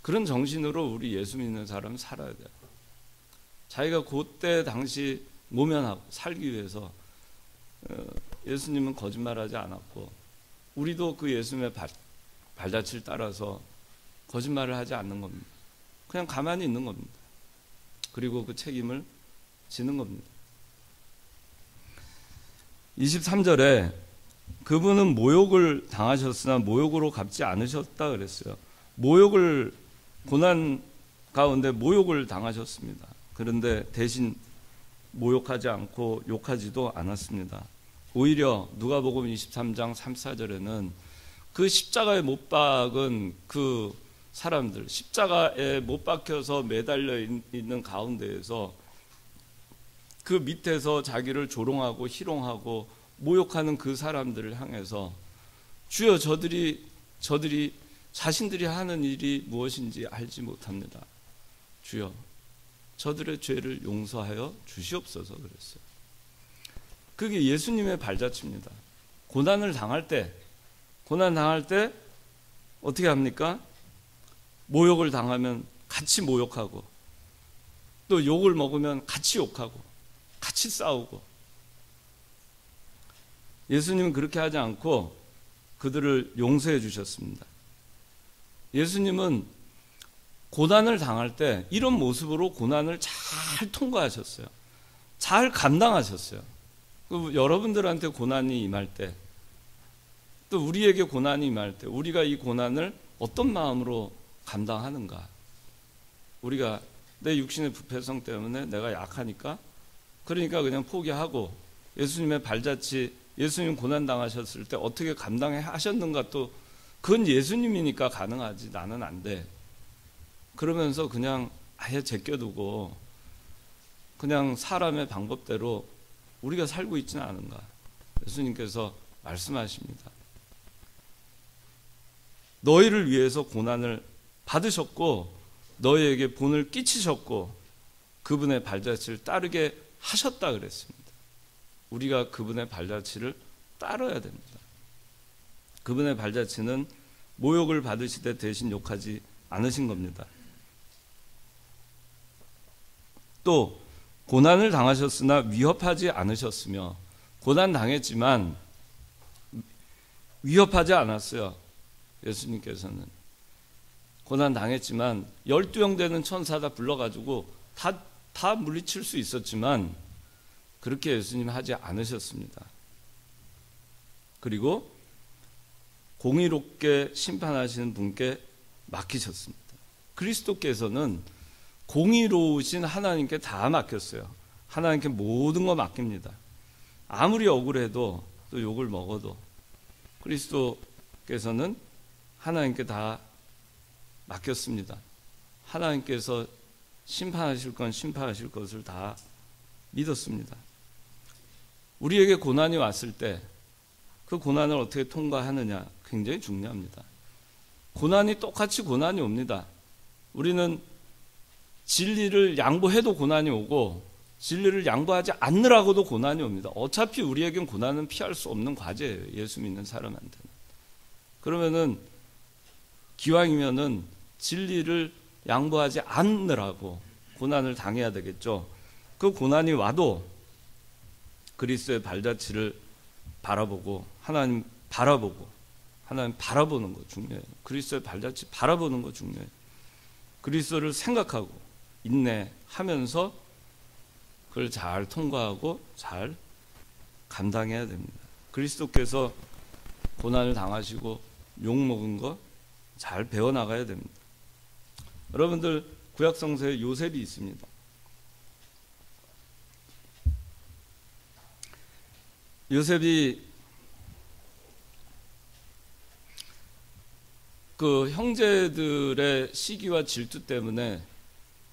그런 정신으로 우리 예수 믿는 사람은 살아야 돼요. 자기가 그때 당시 모면하고 살기 위해서 예수님은 거짓말하지 않았고, 우리도 그 예수님의 발자취를 따라서 거짓말을 하지 않는 겁니다. 그냥 가만히 있는 겁니다. 그리고 그 책임을 지는 겁니다. 23절에 그분은 모욕을 당하셨으나 모욕으로 갚지 않으셨다 그랬어요. 고난 가운데 모욕을 당하셨습니다. 그런데 대신 모욕하지 않고 욕하지도 않았습니다. 오히려 누가복음 23장 34절에는 그 십자가에 못 박은 그 사람들, 십자가에 못 박혀서 매달려 있는 가운데에서 그 밑에서 자기를 조롱하고 희롱하고 모욕하는 그 사람들을 향해서 주여 저들이 자신들이 하는 일이 무엇인지 알지 못합니다. 주여 저들의 죄를 용서하여 주시옵소서 그랬어요. 그게 예수님의 발자취입니다. 고난 당할 때 어떻게 합니까? 모욕을 당하면 같이 모욕하고, 또 욕을 먹으면 같이 욕하고 같이 싸우고. 예수님은 그렇게 하지 않고 그들을 용서해 주셨습니다. 예수님은 고난을 당할 때 이런 모습으로 고난을 잘 통과하셨어요. 잘 감당하셨어요. 여러분들한테 고난이 임할 때, 또 우리에게 고난이 임할 때 우리가 이 고난을 어떤 마음으로 감당하는가. 우리가 내 육신의 부패성 때문에 내가 약하니까, 그러니까 그냥 포기하고, 예수님의 발자취, 예수님 고난 당하셨을 때 어떻게 감당해 하셨는가, 또 그건 예수님이니까 가능하지 나는 안 돼. 그러면서 그냥 아예 제껴두고 그냥 사람의 방법대로 우리가 살고 있지는 않은가. 예수님께서 말씀하십니다. 너희를 위해서 고난을 받으셨고 너희에게 본을 끼치셨고 그분의 발자취를 따르게 하셨다 그랬습니다. 우리가 그분의 발자취를 따라야 됩니다. 그분의 발자취는 모욕을 받으시되 대신 욕하지 않으신 겁니다. 또 고난을 당하셨으나 위협하지 않으셨으며, 고난 당했지만 위협하지 않았어요. 예수님께서는 고난 당했지만 12형 되는 천사 다 불러가지고 다 물리칠 수 있었지만 그렇게 예수님 하지 않으셨습니다. 그리고 공의롭게 심판하시는 분께 맡기셨습니다. 그리스도께서는 공의로우신 하나님께 다 맡겼어요. 하나님께 모든 거 맡깁니다. 아무리 억울해도 또 욕을 먹어도 그리스도께서는 하나님께 다 맡겼습니다. 하나님께서 심판하실 건 심판하실 것을 다 믿었습니다. 우리에게 고난이 왔을 때 그 고난을 어떻게 통과하느냐 굉장히 중요합니다. 고난이 똑같이 고난이 옵니다. 우리는 진리를 양보해도 고난이 오고 진리를 양보하지 않느라고도 고난이 옵니다. 어차피 우리에겐 고난은 피할 수 없는 과제예요. 예수 믿는 사람한테는. 그러면은 기왕이면은 진리를 양보하지 않느라고 고난을 당해야 되겠죠. 그 고난이 와도 그리스도의 발자취를 바라보고 하나님 바라보는 거 중요해요. 그리스도의 발자취 바라보는 거 중요해요. 그리스도를 생각하고 인내하면서 그걸 잘 통과하고 잘 감당해야 됩니다. 그리스도께서 고난을 당하시고 욕먹은 거 잘 배워나가야 됩니다. 여러분들 구약성서에 요셉이 있습니다. 요셉이 그 형제들의 시기와 질투 때문에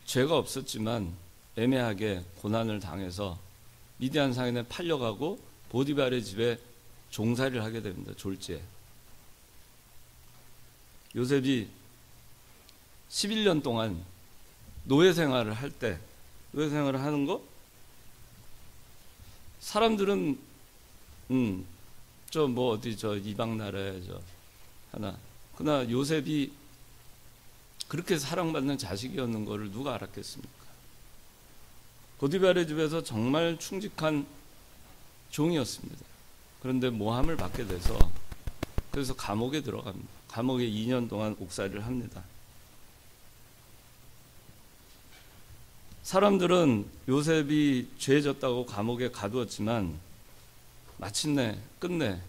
죄가 없었지만 애매하게 고난을 당해서 미디안 상인에 팔려가고 보디발의 집에 종살이를 하게 됩니다. 졸지에. 요셉이 11년 동안 노예 생활을 할 때, 노예 생활을 하는 거 사람들은 이방 나라에 하나, 그러나 요셉이 그렇게 사랑받는 자식이었는 것을 누가 알았겠습니까? 보디발의 집에서 정말 충직한 종이었습니다. 그런데 모함을 받게 돼서 그래서 감옥에 들어갑니다. 감옥에 2년 동안 옥살이를 합니다. 사람들은 요셉이 죄졌다고 감옥에 가두었지만 마침내 끝내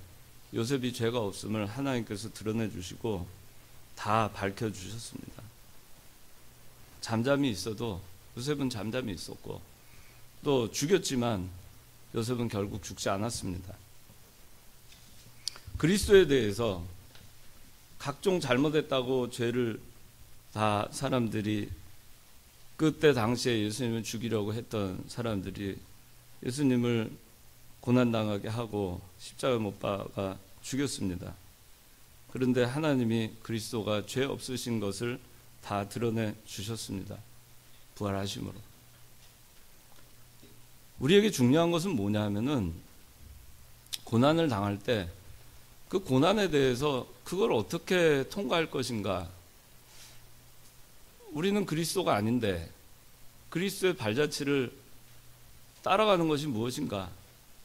요셉이 죄가 없음을 하나님께서 드러내 주시고 다 밝혀주셨습니다. 잠잠히 있어도 요셉은 잠잠히 있었고 또 죽였지만 요셉은 결국 죽지 않았습니다. 그리스도에 대해서 각종 잘못했다고 죄를 다 사람들이 그때 당시에 예수님을 죽이려고 했던 사람들이 예수님을 고난당하게 하고 십자가 못 박아 죽였습니다. 그런데 하나님이 그리스도가 죄 없으신 것을 다 드러내 주셨습니다. 부활하심으로. 우리에게 중요한 것은 뭐냐 하면은 고난을 당할 때 그 고난에 대해서 그걸 어떻게 통과할 것인가. 우리는 그리스도가 아닌데 그리스도의 발자취를 따라가는 것이 무엇인가.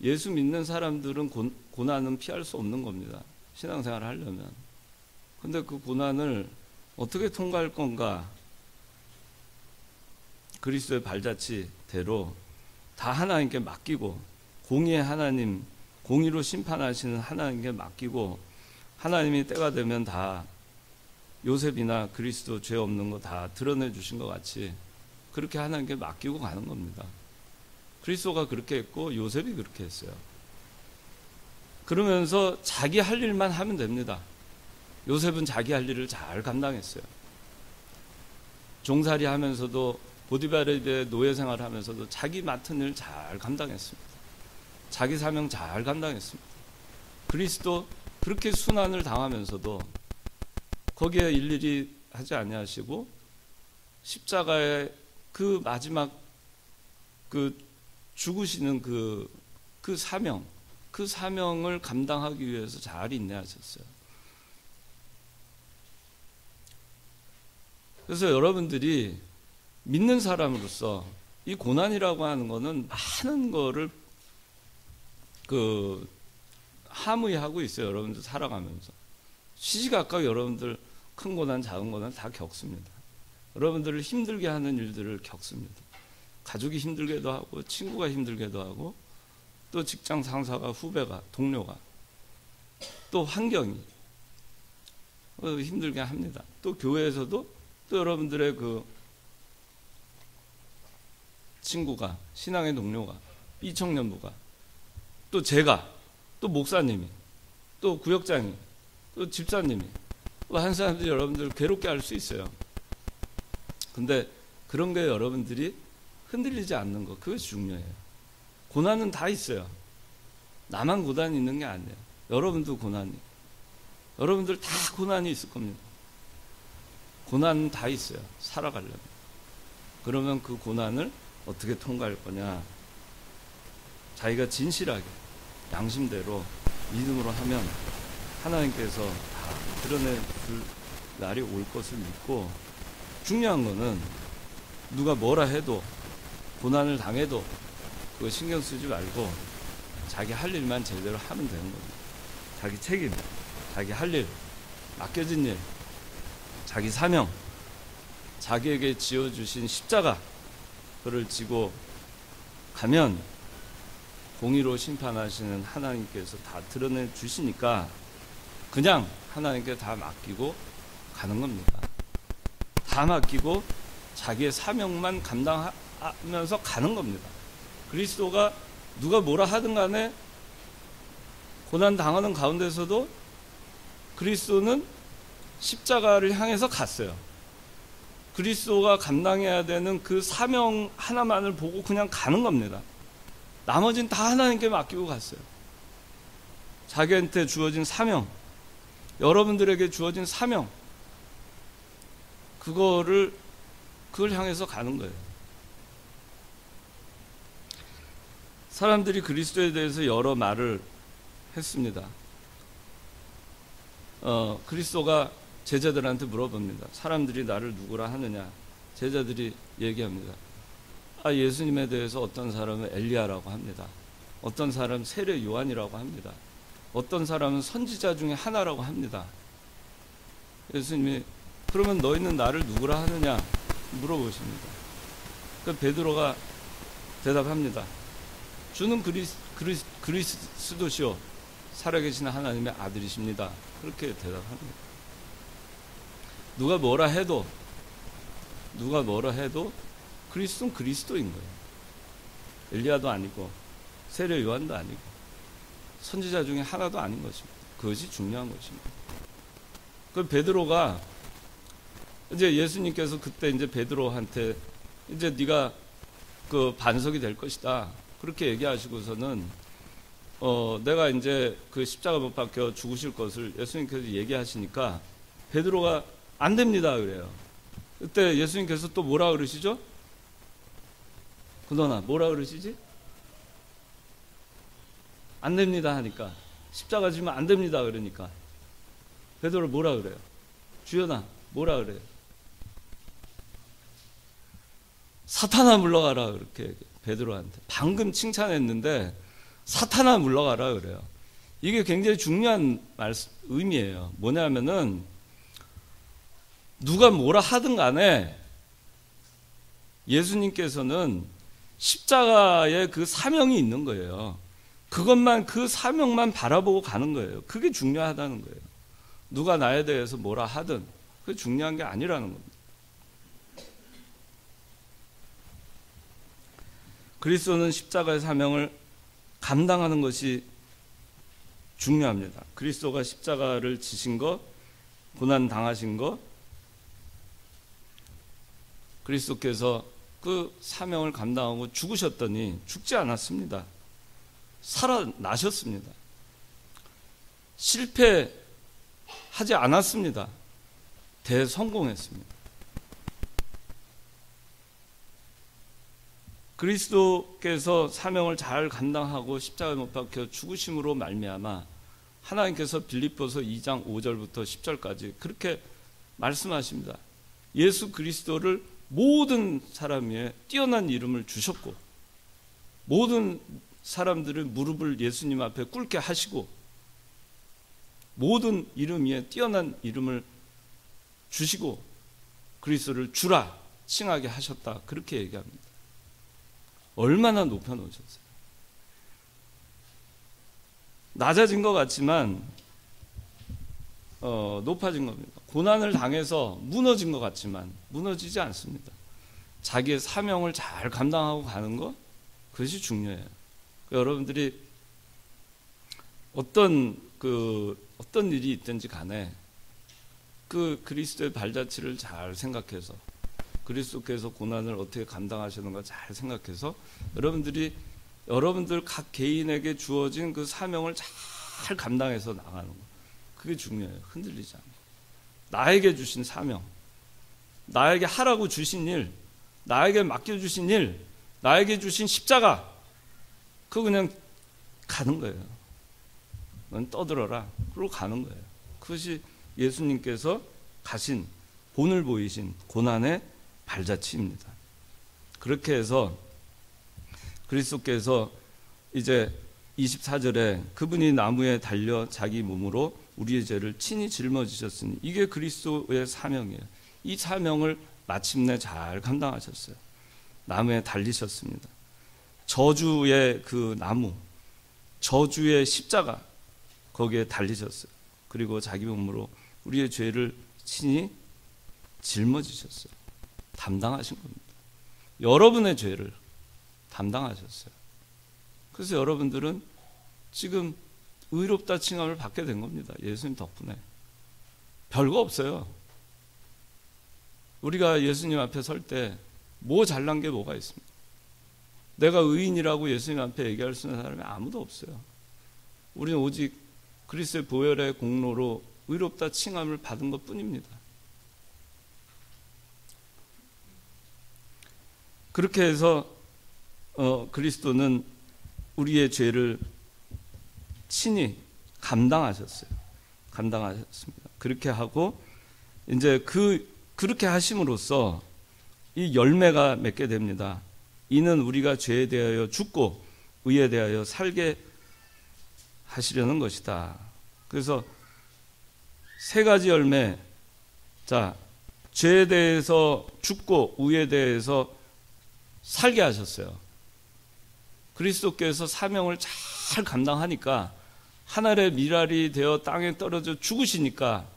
예수 믿는 사람들은 고난은 피할 수 없는 겁니다. 신앙생활을 하려면. 근데 그 고난을 어떻게 통과할 건가. 그리스도의 발자취대로 다 하나님께 맡기고 공의의 하나님, 공의로 심판하시는 하나님께 맡기고 하나님이 때가 되면 다 요셉이나 그리스도 죄 없는 거 다 드러내 주신 것 같이 그렇게 하나님께 맡기고 가는 겁니다. 그리스도가 그렇게 했고 요셉이 그렇게 했어요. 그러면서 자기 할 일만 하면 됩니다. 요셉은 자기 할 일을 잘 감당했어요. 종살이 하면서도 보디발에 대해 노예 생활하면서도 자기 맡은 일 잘 감당했습니다. 자기 사명 잘 감당했습니다. 그리스도 그렇게 순환을 당하면서도 거기에 일일이 하지 아니하시고 십자가의 그 마지막 그 죽으시는 그 사명을 감당하기 위해서 잘 인내하셨어요. 그래서 여러분들이 믿는 사람으로서 이 고난이라고 하는 거는 많은 거를 함의하고 있어요. 여러분들 살아가면서. 시시각각 여러분들 큰 고난, 작은 고난 다 겪습니다. 여러분들을 힘들게 하는 일들을 겪습니다. 가족이 힘들게도 하고, 친구가 힘들게도 하고, 또 직장 상사가, 후배가, 동료가, 또 환경이 힘들게 합니다. 또 교회에서도 또 여러분들의 그 친구가, 신앙의 동료가, B청년부가, 또 제가, 또 목사님이, 또 구역장이, 또 집사님이, 또 한 사람들이 여러분들 괴롭게 할 수 있어요. 근데 그런 게 여러분들이 흔들리지 않는 거, 그것이 중요해요. 고난은 다 있어요. 나만 고난이 있는 게 아니에요. 여러분도 여러분들 다 고난이 있을 겁니다. 고난은 다 있어요. 살아가려면. 그러면 그 고난을 어떻게 통과할 거냐? 자기가 진실하게 양심대로 믿음으로 하면 하나님께서 다 드러낼 날이 올 것을 믿고, 중요한 거는 누가 뭐라 해도 고난을 당해도 그거 신경 쓰지 말고 자기 할 일만 제대로 하면 되는 겁니다. 자기 책임, 자기 할 일, 맡겨진 일, 자기 사명, 자기에게 지어주신 십자가, 그를 지고 가면 공의로 심판하시는 하나님께서 다 드러내 주시니까 그냥 하나님께 다 맡기고 가는 겁니다. 다 맡기고 자기의 사명만 감당하면서 가는 겁니다. 그리스도가 누가 뭐라 하든 간에 고난 당하는 가운데서도 그리스도는 십자가를 향해서 갔어요. 그리스도가 감당해야 되는 그 사명 하나만을 보고 그냥 가는 겁니다. 나머지는 다 하나님께 맡기고 갔어요. 자기한테 주어진 사명, 여러분들에게 주어진 사명, 그걸 향해서 가는 거예요. 사람들이 그리스도에 대해서 여러 말을 했습니다. 그리스도가 제자들한테 물어봅니다. 사람들이 나를 누구라 하느냐? 제자들이 얘기합니다. 예수님에 대해서 어떤 사람은 엘리야라고 합니다. 어떤 사람은 세례 요한이라고 합니다. 어떤 사람은 선지자 중에 하나라고 합니다. 예수님이 그러면 너희는 나를 누구라 하느냐 물어보십니다. 그 베드로가 대답합니다. 주는 그리스도시요 살아계신 하나님의 아들이십니다. 그렇게 대답합니다. 누가 뭐라 해도 그리스도는 그리스도인 거예요. 엘리야도 아니고 세례 요한도 아니고 선지자 중에 하나도 아닌 것입니다. 그것이 중요한 것입니다. 그 베드로가 이제 예수님께서 그때 이제 베드로한테 이제 네가 그 반석이 될 것이다 그렇게 얘기하시고서는 내가 이제 그 십자가 못 박혀 죽으실 것을 예수님께서 얘기하시니까 베드로가 안 됩니다 그래요. 그때 예수님께서 또 뭐라 그러시죠? 그너나 뭐라 그러시지? 안 됩니다 하니까, 십자가 지면 안 됩니다 그러니까 베드로 뭐라 그래요? 주여나 뭐라 그래요? 사탄아 물러가라 그렇게 베드로한테 방금 칭찬했는데 사탄아 물러가라 그래요. 이게 굉장히 중요한 의미예요. 뭐냐면은 누가 뭐라 하든 간에 예수님께서는 십자가에 그 사명이 있는 거예요. 그 사명만 바라보고 가는 거예요. 그게 중요하다는 거예요. 누가 나에 대해서 뭐라 하든 그게 중요한 게 아니라는 겁니다. 그리스도는 십자가의 사명을 감당하는 것이 중요합니다. 그리스도가 십자가를 지신 것, 고난 당하신 것, 그리스도께서 그 사명을 감당하고 죽으셨더니 죽지 않았습니다. 살아나셨습니다. 실패하지 않았습니다. 대성공했습니다. 그리스도께서 사명을 잘 감당하고 십자가에 못 박혀 죽으심으로 말미암아 하나님께서 빌립보서 2장 5절부터 10절까지 그렇게 말씀하십니다. 예수 그리스도를 모든 사람 위에 뛰어난 이름을 주셨고 모든 사람들의 무릎을 예수님 앞에 꿇게 하시고 모든 이름 위에 뛰어난 이름을 주시고 그리스도를 주라 칭하게 하셨다 그렇게 얘기합니다. 얼마나 높여놓으셨어요. 낮아진 것 같지만 높아진 겁니다. 고난을 당해서 무너진 것 같지만 무너지지 않습니다. 자기의 사명을 잘 감당하고 가는 것 그것이 중요해요. 여러분들이 어떤 일이 있든지 간에 그 그리스도의 발자취를 잘 생각해서 그리스도께서 고난을 어떻게 감당하시는가 잘 생각해서 여러분들 각 개인에게 주어진 그 사명을 잘 감당해서 나가는 거 그게 중요해요. 흔들리지 않고 나에게 주신 사명, 나에게 하라고 주신 일, 나에게 맡겨주신 일 나에게 주신 십자가, 그거 그냥 가는 거예요. 넌 떠들어라. 그러고 가는 거예요. 그것이 예수님께서 가신, 본을 보이신 고난의 발자취입니다. 그렇게 해서 그리스도께서 이제 24절에 그분이 나무에 달려 자기 몸으로 우리의 죄를 친히 짊어지셨으니, 이게 그리스도의 사명이에요. 이 사명을 마침내 잘 감당하셨어요. 나무에 달리셨습니다. 저주의 그 나무, 저주의 십자가, 거기에 달리셨어요. 그리고 자기 몸으로 우리의 죄를 친히 짊어지셨어요. 담당하신 겁니다. 여러분의 죄를 담당하셨어요. 그래서 여러분들은 지금 의롭다 칭함을 받게 된 겁니다. 예수님 덕분에. 별거 없어요. 우리가 예수님 앞에 설 때 뭐 잘난 게 뭐가 있습니까? 내가 의인이라고 예수님 앞에 얘기할 수 있는 사람이 아무도 없어요. 우리는 오직 그리스도의 보혈의 공로로 의롭다 칭함을 받은 것뿐입니다. 그렇게 해서 그리스도는 우리의 죄를 친히 감당하셨어요. 감당하셨습니다. 그렇게 하고 이제 그렇게 하심으로써 이 열매가 맺게 됩니다. 이는 우리가 죄에 대하여 죽고 의에 대하여 살게 하시려는 것이다. 그래서 세 가지 열매. 자, 죄에 대해서 죽고 의에 대해서 살게 하셨어요. 그리스도께서 사명을 잘 감당하니까, 하늘의 미랄이 되어 땅에 떨어져 죽으시니까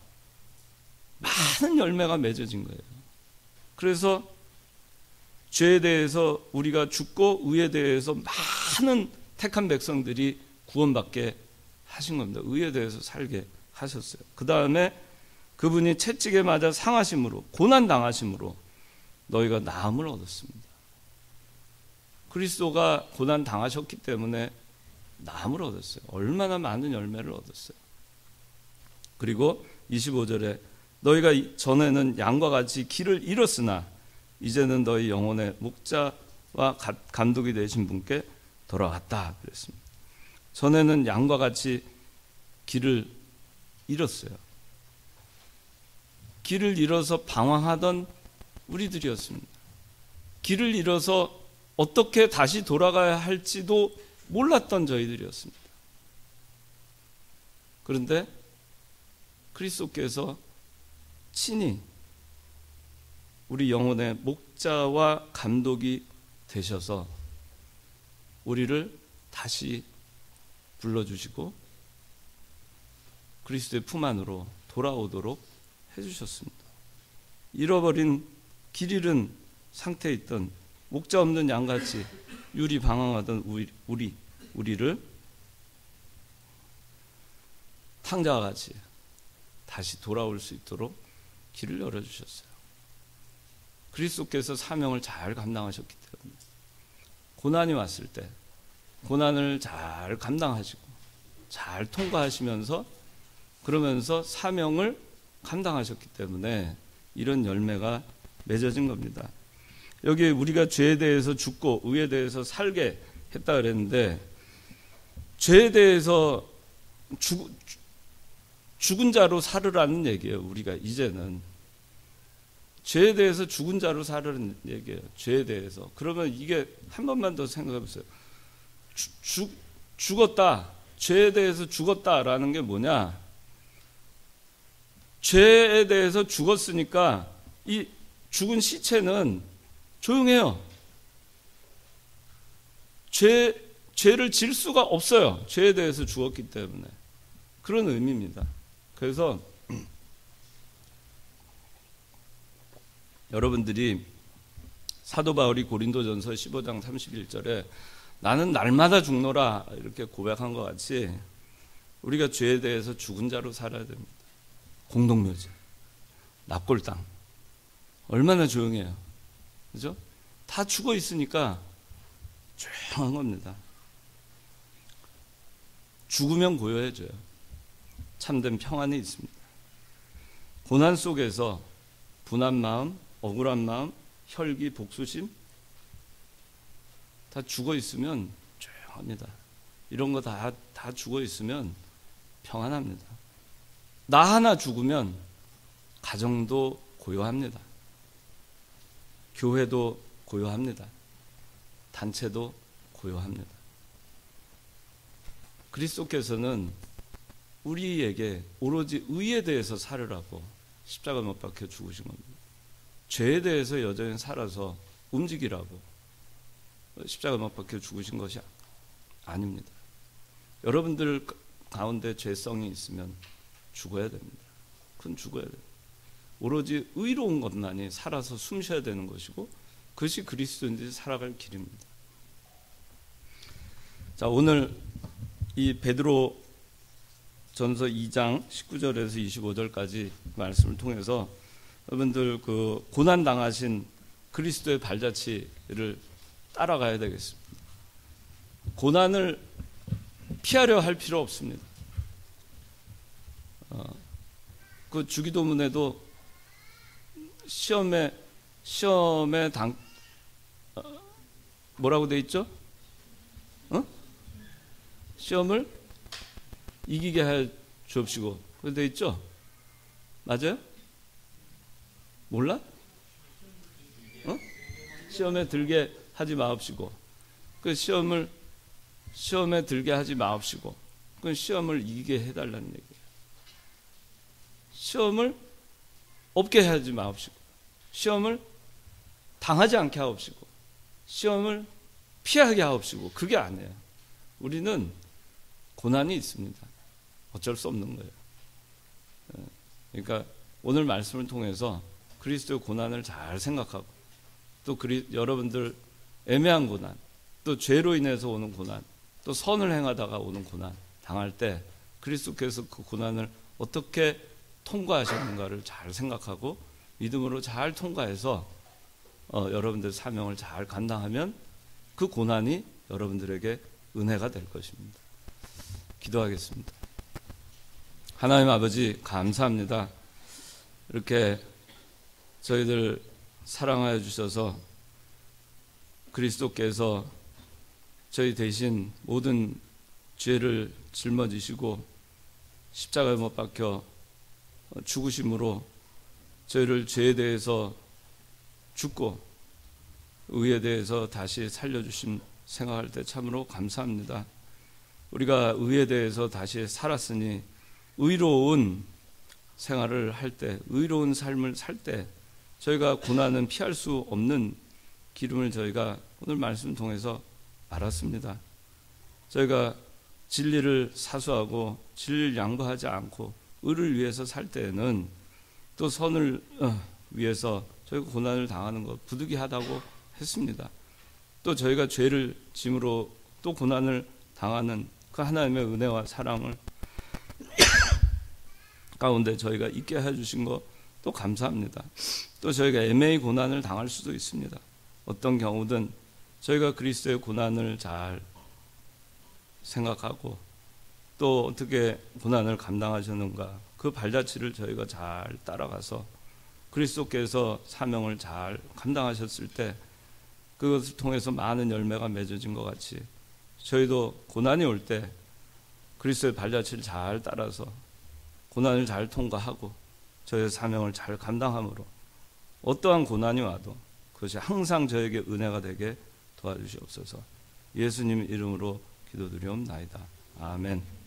많은 열매가 맺어진 거예요. 그래서 죄에 대해서 우리가 죽고 의에 대해서 많은 택한 백성들이 구원받게 하신 겁니다. 의에 대해서 살게 하셨어요. 그 다음에 그분이 채찍에 맞아 상하심으로, 고난당하심으로 너희가 나음을 얻었습니다. 그리스도가 고난당하셨기 때문에 나음을 얻었어요. 얼마나 많은 열매를 얻었어요. 그리고 25절에 너희가 전에는 양과 같이 길을 잃었으나 이제는 너희 영혼의 목자와 감독이 되신 분께 돌아왔다 그랬습니다. 전에는 양과 같이 길을 잃었어요. 길을 잃어서 방황하던 우리들이었습니다. 길을 잃어서 어떻게 다시 돌아가야 할지도 몰랐던 저희들이었습니다. 그런데 그리스도께서 친히 우리 영혼의 목자와 감독이 되셔서 우리를 다시 불러주시고 그리스도의 품 안으로 돌아오도록 해주셨습니다. 잃어버린 길 잃은 상태에 있던 목자 없는 양같이 유리방황하던 우리를 탕자와 같이 다시 돌아올 수 있도록 길을 열어주셨어요. 그리스도께서 사명을 잘 감당하셨기 때문에 고난이 왔을 때 고난을 잘 감당하시고 잘 통과하시면서 그러면서 사명을 감당하셨기 때문에 이런 열매가 맺어진 겁니다. 여기 우리가 죄에 대해서 죽고 의에 대해서 살게 했다 그랬는데, 죄에 대해서 죽은 자로 살으라는 얘기예요. 우리가 이제는 죄에 대해서 죽은 자로 살으라는 얘기예요. 죄에 대해서. 그러면 이게 한 번만 더 생각해 보세요. 죽었다. 죄에 대해서 죽었다라는 게 뭐냐? 죄에 대해서 죽었으니까 이 죽은 시체는 조용해요. 죄를 질 수가 없어요. 죄에 대해서 죽었기 때문에. 그런 의미입니다. 그래서 여러분들이 사도 바울이 고린도전서 15장 31절에 나는 날마다 죽노라 이렇게 고백한 것 같이 우리가 죄에 대해서 죽은 자로 살아야 됩니다. 공동묘지, 납골당, 얼마나 조용해요. 그죠? 다 죽어 있으니까 조용한 겁니다. 죽으면 고요해져요. 참된 평안이 있습니다. 고난 속에서 분한 마음, 억울한 마음, 혈기, 복수심, 다 죽어 있으면 조용합니다. 이런 거 다 죽어 있으면 평안합니다. 나 하나 죽으면 가정도 고요합니다. 교회도 고요합니다. 단체도 고요합니다. 그리스도께서는 우리에게 오로지 의에 대해서 살으라고 십자가 못 박혀 죽으신 겁니다. 죄에 대해서 여전히 살아서 움직이라고 십자가 못 박혀 죽으신 것이 아닙니다. 여러분들 가운데 죄성이 있으면 죽어야 됩니다. 그건 죽어야 돼요. 오로지 의로운 것만이 살아서 숨 쉬어야 되는 것이고 그것이 그리스도인들이 살아갈 길입니다. 자, 오늘 이 베드로 전서 2장 19절에서 25절까지 말씀을 통해서 여러분들 그 고난 당하신 그리스도의 발자취를 따라가야 되겠습니다. 고난을 피하려 할 필요 없습니다. 그 주기도문에도 시험에 뭐라고 돼 있죠? 시험을 이기게 해 주옵시고 그렇게 돼 있죠? 맞아요? 몰라? 시험에 들게 하지 마옵시고 그 시험에 들게 하지 마옵시고 그 시험을 이기게 해달라는 얘기예요. 시험을 없게 하지 마옵시고 시험을 당하지 않게 하옵시고 시험을 피하게 하옵시고 그게 아니에요. 우리는 고난이 있습니다. 어쩔 수 없는 거예요. 그러니까 오늘 말씀을 통해서 그리스도의 고난을 잘 생각하고 또 여러분들 애매한 고난 또 죄로 인해서 오는 고난 또 선을 행하다가 오는 고난 당할 때 그리스도께서 그 고난을 어떻게 통과하셨는가를 잘 생각하고 믿음으로 잘 통과해서 여러분들 사명을 잘 감당하면 그 고난이 여러분들에게 은혜가 될 것입니다. 기도하겠습니다. 하나님 아버지 감사합니다. 이렇게 저희들 사랑하여 주셔서 그리스도께서 저희 대신 모든 죄를 짊어지시고 십자가에 못 박혀 죽으심으로 저희를 죄에 대해서 죽고 의에 대해서 다시 살려주신 생각할 때 참으로 감사합니다. 우리가 의에 대해서 다시 살았으니 의로운 생활을 할 때, 의로운 삶을 살 때 저희가 고난은 피할 수 없는 기름을 저희가 오늘 말씀 통해서 알았습니다. 저희가 진리를 사수하고 진리를 양보하지 않고 의를 위해서 살 때에는 또 선을 위해서 저희가 고난을 당하는 것 부득이하다고 했습니다. 또 저희가 죄를 짐으로 또 고난을 당하는 그 하나님의 은혜와 사랑을 가운데 저희가 있게 해주신 거 또 감사합니다. 또 저희가 애매히 고난을 당할 수도 있습니다. 어떤 경우든 저희가 그리스도의 고난을 잘 생각하고 또 어떻게 고난을 감당하셨는가 그 발자취를 저희가 잘 따라가서 그리스도께서 사명을 잘 감당하셨을 때 그것을 통해서 많은 열매가 맺어진 것 같이 저희도 고난이 올 때 그리스도의 발자취를 잘 따라서 고난을 잘 통과하고 저희의 사명을 잘 감당함으로 어떠한 고난이 와도 그것이 항상 저에게 은혜가 되게 도와주시옵소서. 예수님 이름으로 기도드리옵나이다. 아멘.